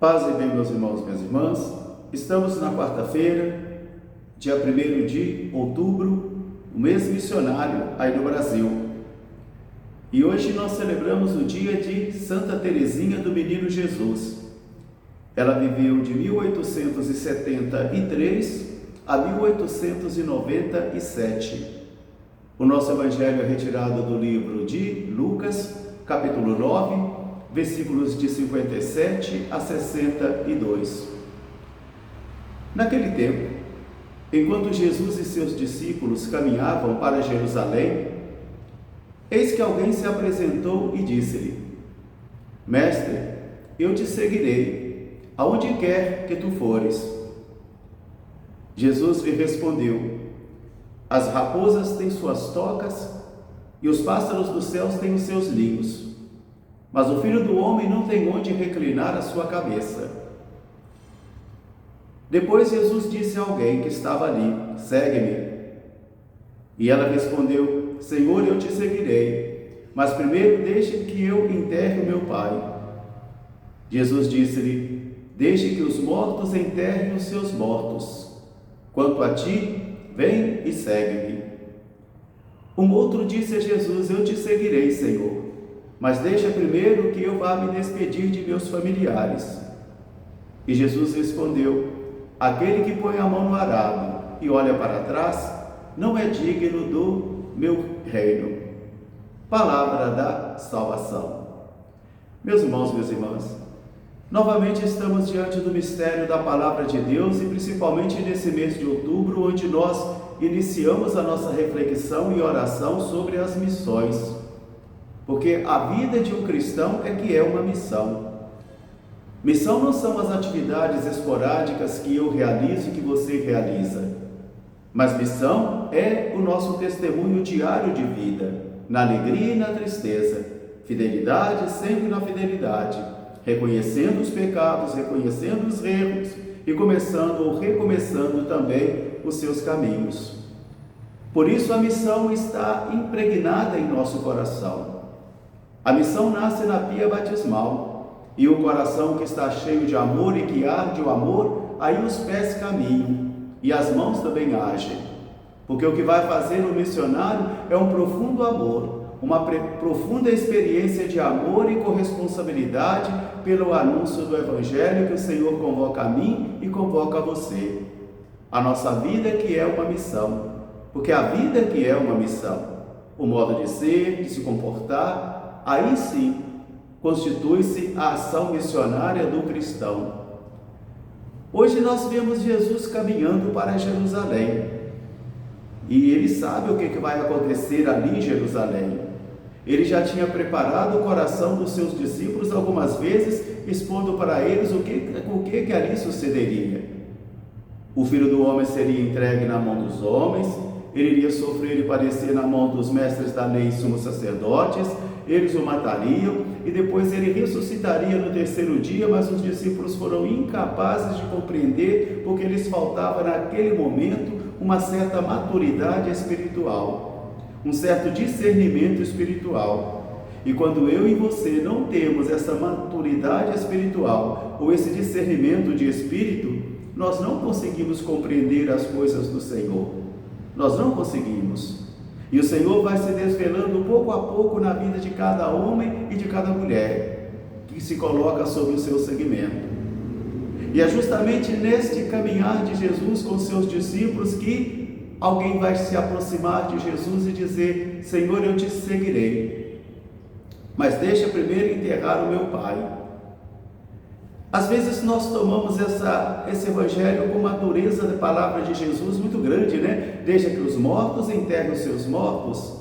Paz e bem, meus irmãos e minhas irmãs. Estamos na quarta-feira, dia 1º de outubro, o mês missionário aí no Brasil. E hoje nós celebramos o dia de Santa Teresinha do Menino Jesus. Ela viveu de 1873 a 1897. O nosso evangelho é retirado do livro de Lucas, capítulo 9, versículos de 57 a 62. Naquele tempo, enquanto Jesus e seus discípulos caminhavam para Jerusalém, eis que alguém se apresentou e disse-lhe: Mestre, eu te seguirei, aonde quer que tu fores. Jesus lhe respondeu: As raposas têm suas tocas e os pássaros dos céus têm os seus ninhos, mas o Filho do Homem não tem onde reclinar a sua cabeça. Depois Jesus disse a alguém que estava ali: Segue-me. E ela respondeu: Senhor, eu te seguirei, mas primeiro deixe que eu enterre o meu pai. Jesus disse-lhe: Deixe que os mortos enterrem os seus mortos. Quanto a ti, vem e segue-me. Um outro disse a Jesus: Eu te seguirei, Senhor, mas deixa primeiro que eu vá me despedir de meus familiares. E Jesus respondeu: Aquele que põe a mão no arado e olha para trás, não é digno do meu reino. Palavra da salvação. Meus irmãos, minhas irmãs, novamente estamos diante do mistério da Palavra de Deus e principalmente nesse mês de outubro, onde nós iniciamos a nossa reflexão e oração sobre as missões. Porque a vida de um cristão é que é uma missão. Missão não são as atividades esporádicas que eu realizo e que você realiza, mas missão é o nosso testemunho diário de vida, na alegria e na tristeza, fidelidade sempre na fidelidade, reconhecendo os pecados, reconhecendo os erros e começando ou recomeçando também os seus caminhos. Por isso a missão está impregnada em nosso coração. A missão nasce na pia batismal, e o coração que está cheio de amor e que arde o amor, aí os pés caminham e as mãos também agem. Porque o que vai fazer o missionário é um profundo amor, uma profunda experiência de amor e corresponsabilidade pelo anúncio do Evangelho que o Senhor convoca a mim e convoca a você. A nossa vida que é uma missão, porque a vida que é uma missão, o modo de ser, de se comportar, aí sim constitui-se a ação missionária do cristão. Hoje nós vemos Jesus caminhando para Jerusalém, e ele sabe o que vai acontecer ali em Jerusalém. Ele já tinha preparado o coração dos seus discípulos algumas vezes, expondo para eles o que ali sucederia. O Filho do Homem seria entregue na mão dos homens, ele iria sofrer e padecer na mão dos mestres da lei e sumos sacerdotes, eles o matariam e depois ele ressuscitaria no terceiro dia, mas os discípulos foram incapazes de compreender porque lhes faltava naquele momento uma certa maturidade espiritual, um certo discernimento espiritual. E quando eu e você não temos essa maturidade espiritual ou esse discernimento de espírito, nós não conseguimos compreender as coisas do Senhor. Nós não conseguimos. E o Senhor vai se desvelando pouco a pouco na vida de cada homem e de cada mulher que se coloca sob o seu segmento. E é justamente neste caminhar de Jesus com seus discípulos que alguém vai se aproximar de Jesus e dizer: Senhor, eu te seguirei, mas deixa primeiro enterrar o meu pai. Às vezes nós tomamos esse evangelho com uma dureza da palavra de Jesus muito grande, né? Deixa que os mortos enterrem os seus mortos.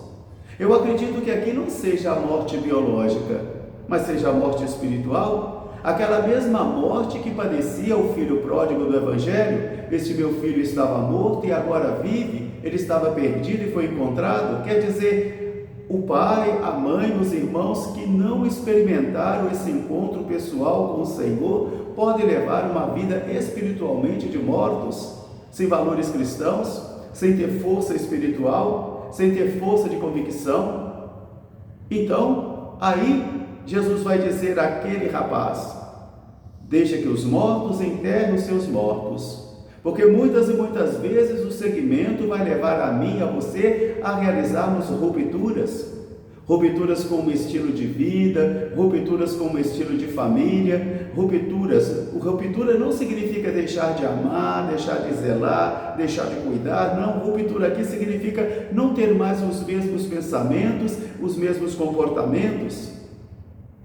Eu acredito que aqui não seja a morte biológica, mas seja a morte espiritual. Aquela mesma morte que padecia o filho pródigo do evangelho. Este meu filho estava morto e agora vive, ele estava perdido e foi encontrado. Quer dizer, o pai, a mãe, os irmãos que não experimentaram esse encontro pessoal com o Senhor podem levar uma vida espiritualmente de mortos, sem valores cristãos, sem ter força espiritual, sem ter força de convicção. Então, aí Jesus vai dizer àquele rapaz: Deixa que os mortos enterrem os seus mortos. Porque muitas e muitas vezes o segmento vai levar a mim e a você a realizarmos rupturas. Rupturas com o estilo de vida, rupturas com o estilo de família, rupturas. Ruptura não significa deixar de amar, deixar de zelar, deixar de cuidar, não. Ruptura aqui significa não ter mais os mesmos pensamentos, os mesmos comportamentos.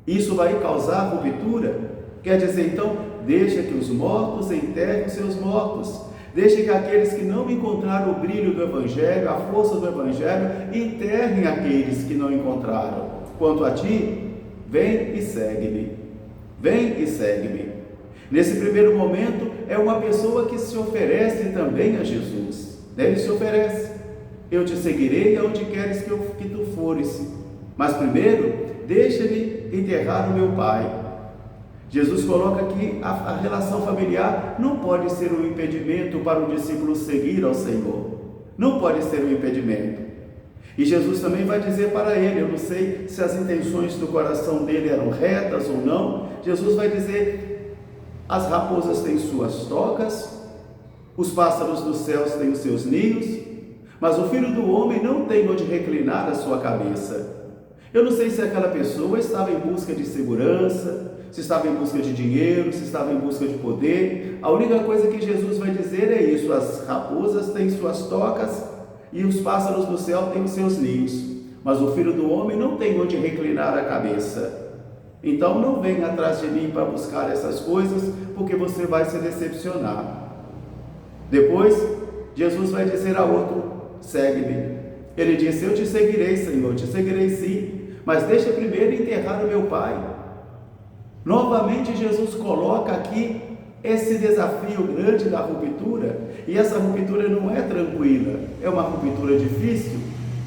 Isso vai causar ruptura. Quer dizer, então, deixa que os mortos enterrem os seus mortos. Deixa que aqueles que não encontraram o brilho do Evangelho, a força do Evangelho, enterrem aqueles que não encontraram. Quanto a ti, vem e segue-me. Vem e segue-me. Nesse primeiro momento, é uma pessoa que se oferece também a Jesus. Ele se oferece. Eu te seguirei aonde queres que tu fores. Mas primeiro, deixa-me enterrar o meu Pai. Jesus coloca que a relação familiar não pode ser um impedimento para o discípulo seguir ao Senhor. Não pode ser um impedimento. E Jesus também vai dizer para ele, eu não sei se as intenções do coração dele eram retas ou não, Jesus vai dizer, as raposas têm suas tocas, os pássaros dos céus têm os seus ninhos, mas o Filho do Homem não tem onde reclinar a sua cabeça. Eu não sei se aquela pessoa estava em busca de segurança, se estava em busca de dinheiro, se estava em busca de poder. A única coisa que Jesus vai dizer é isso: as raposas têm suas tocas e os pássaros do céu têm os seus ninhos, mas o Filho do Homem não tem onde reclinar a cabeça. Então não venha atrás de mim para buscar essas coisas, porque você vai se decepcionar. Depois, Jesus vai dizer a outro, segue-me. Ele disse, eu te seguirei, Senhor, te seguirei sim, mas deixa primeiro enterrar o meu Pai. Novamente Jesus coloca aqui esse desafio grande da ruptura, e essa ruptura não é tranquila, é uma ruptura difícil.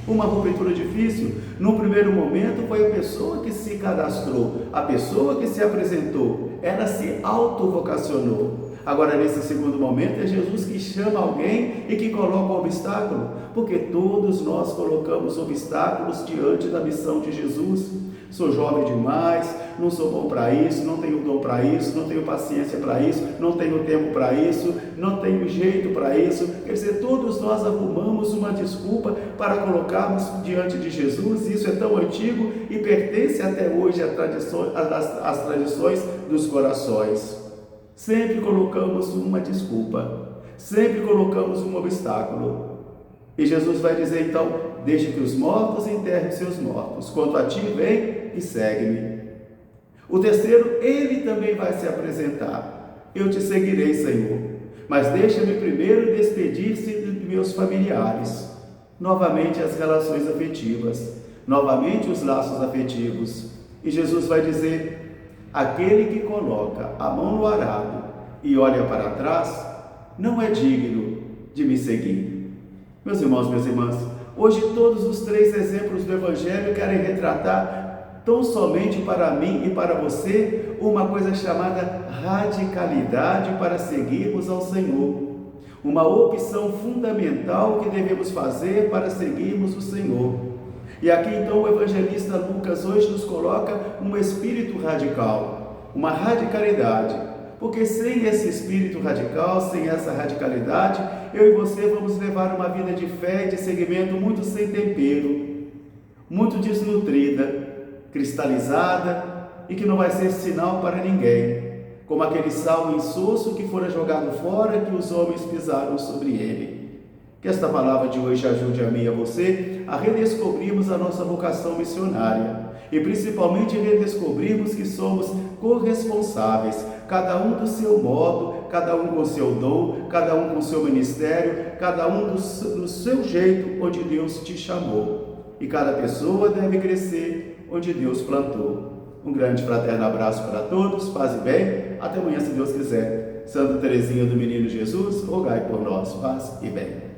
Uma ruptura difícil, num primeiro momento foi a pessoa que se cadastrou, a pessoa que se apresentou, ela se autovocacionou. Agora nesse segundo momento é Jesus que chama alguém e que coloca um obstáculo, porque todos nós colocamos obstáculos diante da missão de Jesus. Sou jovem demais, não sou bom para isso, não tenho dom para isso, não tenho paciência para isso, não tenho tempo para isso, não tenho jeito para isso. Quer dizer, todos nós arrumamos uma desculpa para colocarmos diante de Jesus. Isso é tão antigo e pertence até hoje às tradições dos corações. Sempre colocamos uma desculpa, sempre colocamos um obstáculo. E Jesus vai dizer então, deixa que os mortos enterrem seus mortos, quanto a ti, vem e segue-me. O terceiro, ele também vai se apresentar, eu te seguirei, Senhor, mas deixa-me primeiro despedir-se de meus familiares. Novamente as relações afetivas, novamente os laços afetivos. E Jesus vai dizer, aquele que coloca a mão no arado e olha para trás, não é digno de me seguir. Meus irmãos, minhas irmãs, hoje todos os três exemplos do Evangelho querem retratar tão somente para mim e para você uma coisa chamada radicalidade para seguirmos ao Senhor. Uma opção fundamental que devemos fazer para seguirmos o Senhor. E aqui então o evangelista Lucas hoje nos coloca um espírito radical, uma radicalidade. Porque sem esse espírito radical, sem essa radicalidade, eu e você vamos levar uma vida de fé e de seguimento muito sem tempero, muito desnutrida, cristalizada e que não vai ser sinal para ninguém, como aquele sal insosso que fora jogado fora, que os homens pisaram sobre ele. Que esta palavra de hoje ajude a mim e a você a redescobrirmos a nossa vocação missionária e principalmente redescobrirmos que somos corresponsáveis, cada um do seu modo, cada um com o seu dom, cada um com o seu ministério, cada um do seu jeito onde Deus te chamou. E cada pessoa deve crescer onde Deus plantou. Um grande fraterno abraço para todos, paz e bem, até amanhã se Deus quiser. Santa Teresinha do Menino Jesus, rogai por nós, paz e bem.